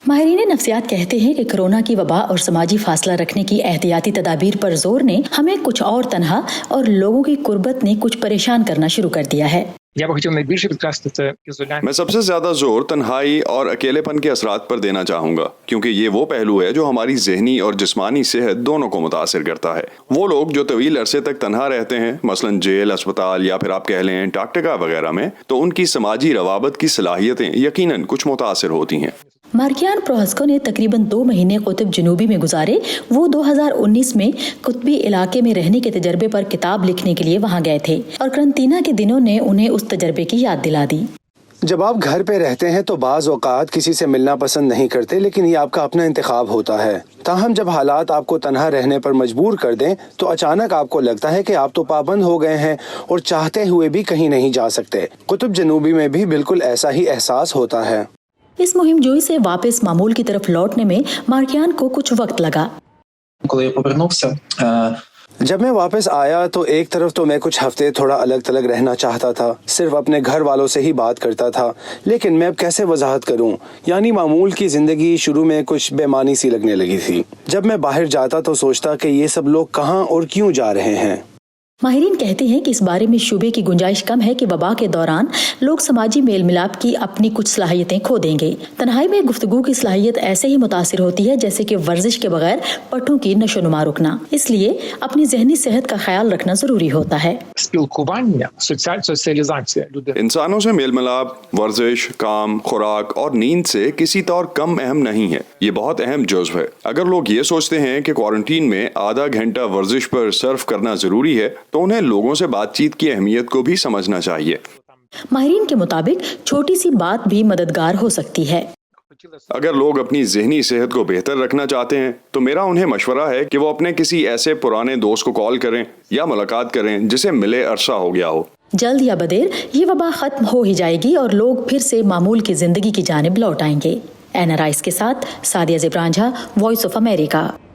ماہرین نفسیات کہتے ہیں کہ کورونا کی وبا اور سماجی فاصلہ رکھنے کی احتیاطی تدابیر پر زور نے ہمیں کچھ اور تنہا اور لوگوں کی غربت نے کچھ پریشان کرنا شروع کر دیا ہے۔ میں سب سے زیادہ زور تنہائی اور اکیلے پن کے اثرات پر دینا چاہوں گا، کیونکہ یہ وہ پہلو ہے جو ہماری ذہنی اور جسمانی صحت دونوں کو متاثر کرتا ہے۔ وہ لوگ جو طویل عرصے تک تنہا رہتے ہیں، مثلا جیل، اسپتال یا پھر آپ کہہ لیں انٹارکٹیکا وغیرہ میں، تو ان کی سماجی روابط کی صلاحیتیں یقیناً کچھ متاثر ہوتی ہیں۔ مارکیان پروہسکو نے تقریباً 2 مہینے قطب جنوبی میں گزارے۔ وہ 2019 میں قطبی علاقے میں رہنے کے تجربے پر کتاب لکھنے کے لیے وہاں گئے تھے، اور قرنطینہ کے دنوں نے انہیں اس تجربے کی یاد دلا دی۔ جب آپ گھر پہ رہتے ہیں تو بعض اوقات کسی سے ملنا پسند نہیں کرتے، لیکن یہ آپ کا اپنا انتخاب ہوتا ہے۔ تاہم جب حالات آپ کو تنہا رہنے پر مجبور کر دیں تو اچانک آپ کو لگتا ہے کہ آپ تو پابند ہو گئے ہیں اور چاہتے ہوئے بھی کہیں نہیں جا سکتے۔ قطب جنوبی میں بھی بالکل ایسا ہی احساس ہوتا ہے۔ اس مہم جوئی سے واپس معمول کی طرف لوٹنے میں مارکیان کو کچھ وقت لگا۔ جب میں واپس آیا تو ایک طرف تو میں کچھ ہفتے تھوڑا الگ تھلگ رہنا چاہتا تھا، صرف اپنے گھر والوں سے ہی بات کرتا تھا، لیکن میں اب کیسے وضاحت کروں، یعنی معمول کی زندگی شروع میں کچھ بے معنی سی لگنے لگی تھی۔ جب میں باہر جاتا تو سوچتا کہ یہ سب لوگ کہاں اور کیوں جا رہے ہیں۔ ماہرین کہتے ہیں کہ اس بارے میں شبے کی گنجائش کم ہے کہ وبا کے دوران لوگ سماجی میل ملاپ کی اپنی کچھ صلاحیتیں کھو دیں گے۔ تنہائی میں گفتگو کی صلاحیت ایسے ہی متاثر ہوتی ہے جیسے کہ ورزش کے بغیر پٹھوں کی نشو نما رکنا۔ اس لیے اپنی ذہنی صحت کا خیال رکھنا ضروری ہوتا ہے۔ انسانوں سے میل ملاپ، ورزش، کام، خوراک اور نیند سے کسی طور کم اہم نہیں ہے۔ یہ بہت اہم جزو ہے۔ اگر لوگ یہ سوچتے ہیں کہ کوارنٹین میں آدھا گھنٹہ ورزش پر صرف کرنا ضروری ہے تو انہیں لوگوں سے بات چیت کی اہمیت کو بھی سمجھنا چاہیے۔ ماہرین کے مطابق چھوٹی سی بات بھی مددگار ہو سکتی ہے۔ اگر لوگ اپنی ذہنی صحت کو بہتر رکھنا چاہتے ہیں تو میرا انہیں مشورہ ہے کہ وہ اپنے کسی ایسے پرانے دوست کو کال کریں یا ملاقات کریں جسے ملے عرصہ ہو گیا ہو۔ جلد یا بدیر یہ وبا ختم ہو ہی جائے گی اور لوگ پھر سے معمول کی زندگی کی جانب لوٹ آئیں گے۔ NRI کے ساتھ سعدیہ زبران جھا، وائس آف امریکہ۔